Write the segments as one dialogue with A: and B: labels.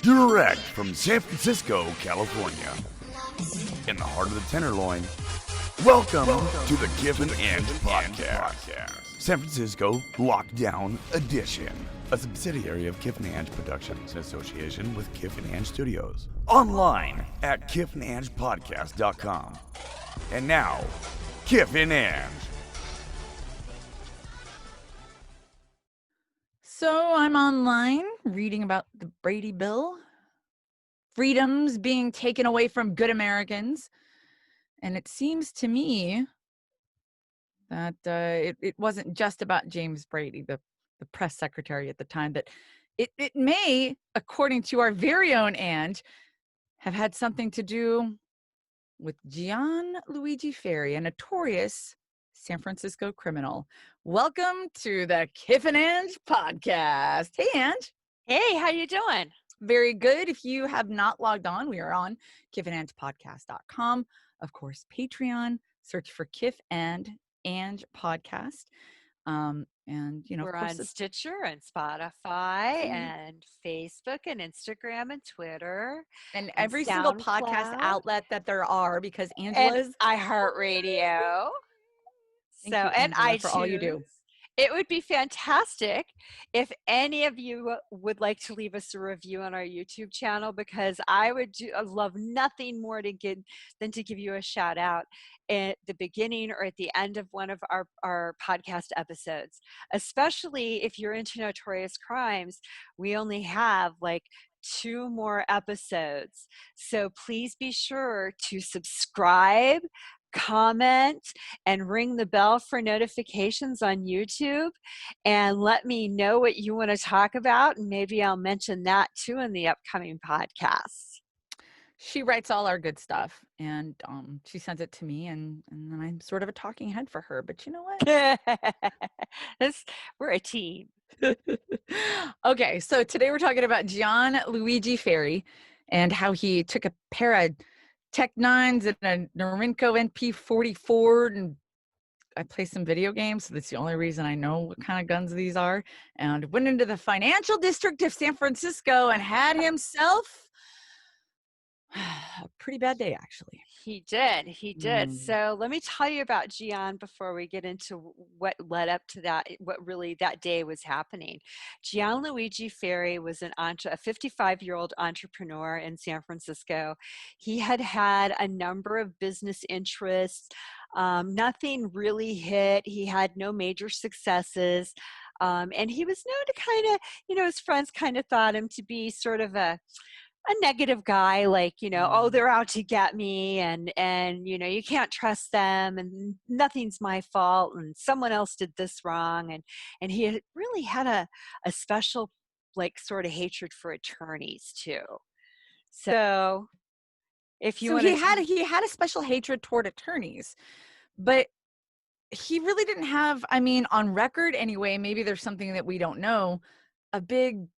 A: Direct from San Francisco, California. In the heart of the Tenderloin. Welcome to the Kiff and Ang Podcast. San Francisco Lockdown Edition. A subsidiary of Kiff and Ang Productions in association with Kiff and Ang Studios. Online at kiffandangpodcast.com. And now, Kiff and Ang.
B: So I'm online reading about the Brady Bill, freedoms being taken away from good Americans. And it seems to me that it wasn't just about James Brady, the press secretary at the time, that it may, according to our very own Ang, have had something to do with Gian Luigi Ferri, a notorious San Francisco criminal. Welcome to the Kiff and Ang Podcast. Hey, Ang.
C: Hey, how you doing?
B: Very good. If you have not logged on, we are on kiffandangpodcast.com. Of course, Patreon. Search for Kiff and Ang Podcast. And, you know,
C: we're
B: of course,
C: on Stitcher and Spotify and Facebook and Instagram and Twitter.
B: And every single podcast outlet that there are, because Angela's
C: iHeartRadio.
B: Thank you,
C: and
B: Angela,
C: iTunes.
B: for all you do.
C: It would be fantastic if any of you would like to leave us a review on our YouTube channel, because I love nothing more than to give you a shout out at the beginning or at the end of one of our podcast episodes, especially if you're into notorious crimes. We only have like 2 more episodes. So please be sure to subscribe, comment, and ring the bell for notifications on YouTube, and let me know what you want to talk about, and maybe I'll mention that too in the upcoming podcasts.
B: She writes all our good stuff, and she sends it to me, and then I'm sort of a talking head for her, but you know what?
C: We're a team.
B: Okay, so today we're talking about Gian Luigi Ferri and how he took a pair of Tech 9s and a Norinco NP44, and I play some video games, so that's the only reason I know what kind of guns these are, and went into the financial district of San Francisco and had himself a pretty bad day, actually.
C: He did. So let me tell you about Gian before we get into what led up to that, what really that day was happening. Gian Luigi Ferri was a 55-year-old entrepreneur in San Francisco. He had a number of business interests. Nothing really hit. He had no major successes. And he was known to kind of, his friends kind of thought him to be sort of a negative guy, like, oh, they're out to get me, and you can't trust them, and nothing's my fault, and someone else did this wrong, and he really had a special, like, sort of hatred for attorneys too. So if you
B: he had a special hatred toward attorneys, but he really didn't have, I mean, on record anyway, maybe there's something that we don't know, a big,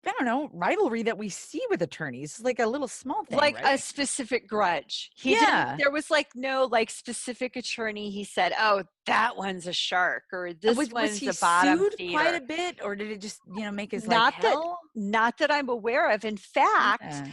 B: I don't know, rivalry that we see with attorneys, like a little small thing,
C: like,
B: right?
C: a specific grudge. There was like no like specific attorney he said, oh, that one's a shark, or this one's a bottom
B: sued
C: feeder.
B: quite a bit, or did it just make his life hell?
C: Not that I'm aware of. In fact,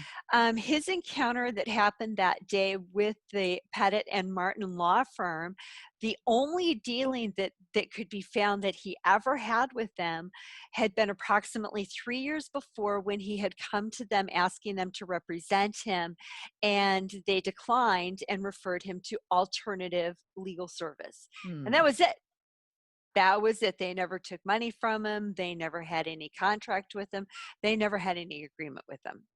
C: his encounter that happened that day with the Pettit and Martin law firm, the only dealing that could be found that he ever had with them had been approximately 3 years before, when he had come to them asking them to represent him, and they declined and referred him to alternative legal service. And that was it. They never took money from him. They never had any contract with him. They never had any agreement with him.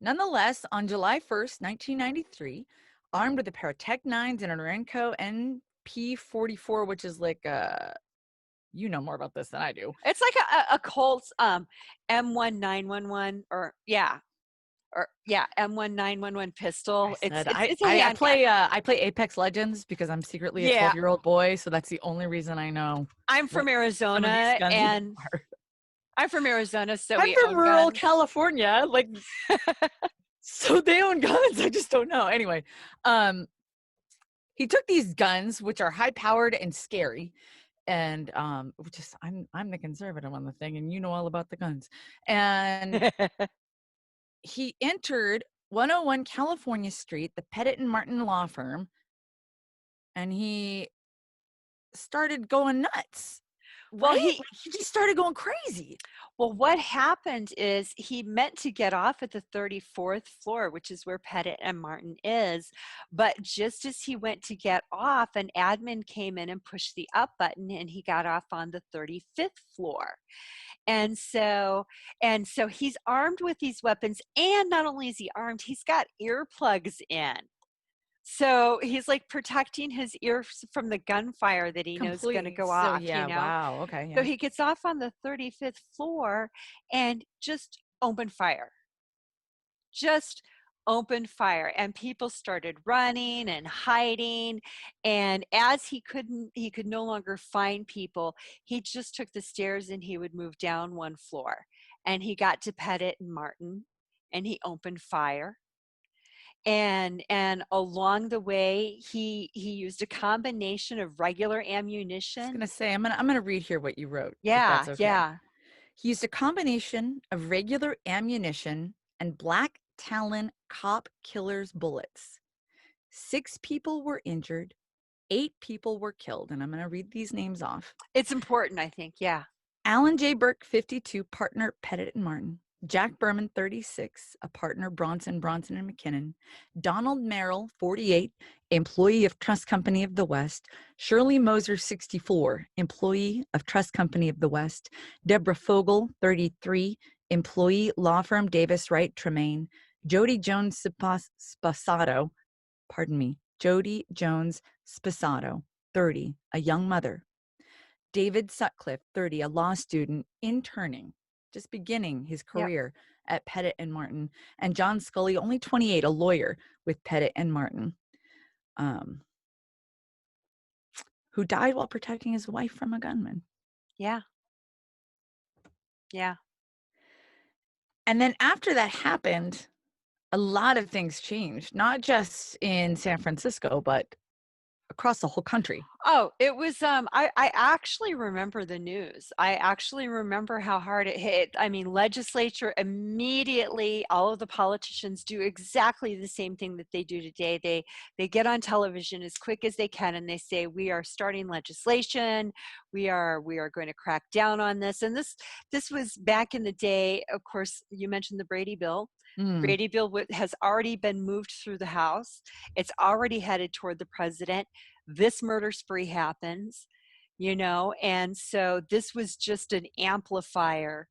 B: Nonetheless, on July 1st, 1993, armed with a pair of Tech 9s and a Norinco NP44, which is like you know more about this than I do.
C: It's like a Colt's M1911, M1911 pistol.
B: I play Apex Legends because I'm secretly a 12-year-old boy, so that's the only reason I know.
C: I'm from Arizona, and I'm from Arizona, so
B: I'm from rural California, like, so they own guns. I just don't know. Anyway, he took these guns, which are high-powered and scary, and I'm the conservative on the thing, and you know all about the guns, and he entered 101 California Street, the Pettit and Martin law firm, and he started going nuts.
C: Well,
B: Right?
C: he
B: Like, he just started going crazy.
C: Well, what happened is he meant to get off at the 34th floor, which is where Pettit and Martin is. But just as he went to get off, an admin came in and pushed the up button, and he got off on the 35th floor. And so he's armed with these weapons, and not only is he armed, he's got earplugs in. So he's like protecting his ears from the gunfire that he knows is going to go off,
B: Wow. Okay.
C: So
B: Yeah.
C: he gets off on the 35th floor and just opened fire. Just opened fire, and people started running and hiding. And as he could no longer find people, he just took the stairs and he would move down one floor. And he got to Pettit and Martin, and he opened fire. And along the way, he used a combination of regular
B: I was
C: ammunition.
B: gonna say I'm gonna read here what you wrote. If
C: Yeah,
B: that's okay.
C: yeah.
B: He used a combination of regular ammunition and black Talon cop killer's bullets. 6 people were injured, 8 people were killed, and I'm gonna read these names off.
C: It's important, I think. Yeah.
B: Alan J. Burke, 52, partner Pettit and Martin. Jack Berman, 36, a partner Bronson and McKinnon. Donald Merrill, 48, employee of Trust Company of the West. Shirley Moser, 64, employee of Trust Company of the West. Deborah Fogel, 33, employee law firm Davis Wright Tremaine. Jody Jones Spasato, Jody Jones Spasato, 30, a young mother. David Sutcliffe, 30, a law student interning, just beginning his career at Pettit and Martin. And John Scully, only 28, a lawyer with Pettit and Martin, who died while protecting his wife from a gunman.
C: Yeah. Yeah.
B: And then after that happened, a lot of things changed, not just in San Francisco, but across the whole country.
C: Oh, it was, I actually remember the news. I actually remember how hard it hit. I mean, legislature immediately, all of the politicians do exactly the same thing that they do today. They get on television as quick as they can, and they say, we are starting legislation. We are going to crack down on this. And this was back in the day. Of course, you mentioned the Brady Bill. Brady Bill has already been moved through the House. It's already headed toward the president. This murder spree happens, and so this was just an amplifier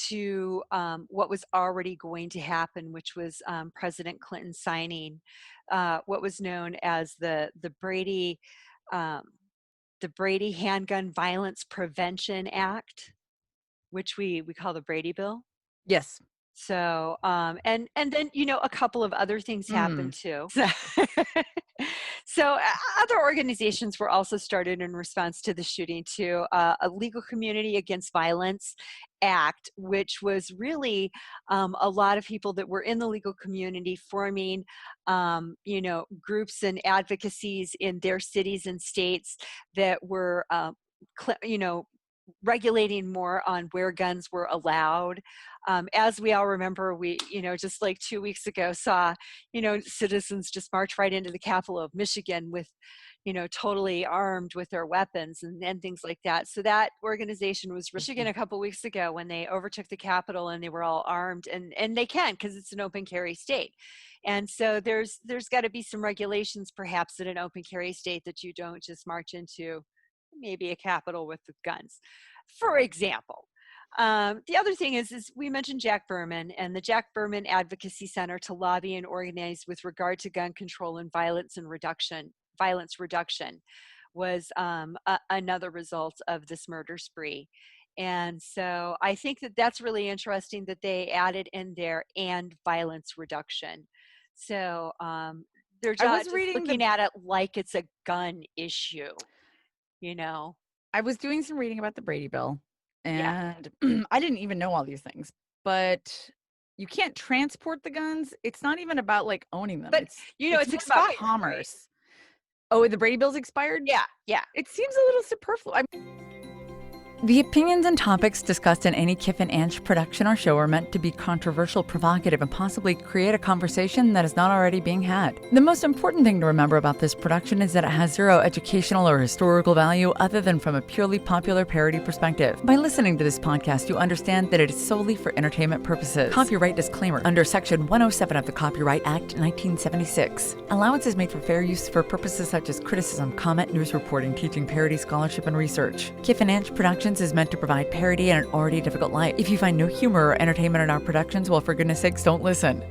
C: to what was already going to happen, which was President Clinton signing what was known as the Brady Handgun Violence Prevention Act, which we call the Brady Bill.
B: Yes.
C: So, and then, a couple of other things happened too. So other organizations were also started in response to the shooting too. A Legal Community Against Violence Act, which was really a lot of people that were in the legal community forming, groups and advocacies in their cities and states that were, regulating more on where guns were allowed. As we all remember, we, just like 2 weeks ago saw, citizens just march right into the Capitol of Michigan with, totally armed with their weapons and things like that. So that organization was Michigan a couple weeks ago when they overtook the Capitol and they were all armed, and they can, because it's an open carry state. And so there's got to be some regulations perhaps in an open carry state that you don't just march into maybe a Capitol with the guns, for example. The other thing is we mentioned Jack Berman and the Jack Berman Advocacy Center to lobby and organize with regard to gun control and violence reduction was another result of this murder spree. And so I think that's really interesting that they added in there and violence reduction. So they're just looking at it like it's a gun issue.
B: I was doing some reading about the Brady Bill, and I didn't even know all these things, but you can't transport the guns. It's not even about like owning them.
C: But it's expired,
B: about commerce. Right? Oh, the Brady Bill's expired?
C: Yeah.
B: It seems a little superfluous. The opinions and topics discussed in any Kiff and Ang production or show are meant to be controversial, provocative, and possibly create a conversation that is not already being had. The most important thing to remember about this production is that it has zero educational or historical value other than from a purely popular parody perspective. By listening to this podcast, you understand that it is solely for entertainment purposes. Copyright disclaimer. Under Section 107 of the Copyright Act 1976, allowance is made for fair use for purposes such as criticism, comment, news reporting, teaching, parody, scholarship, and research. Kiff and Ang Productions is meant to provide parody in an already difficult life. If you find no humor or entertainment in our productions, well, for goodness sakes, don't listen.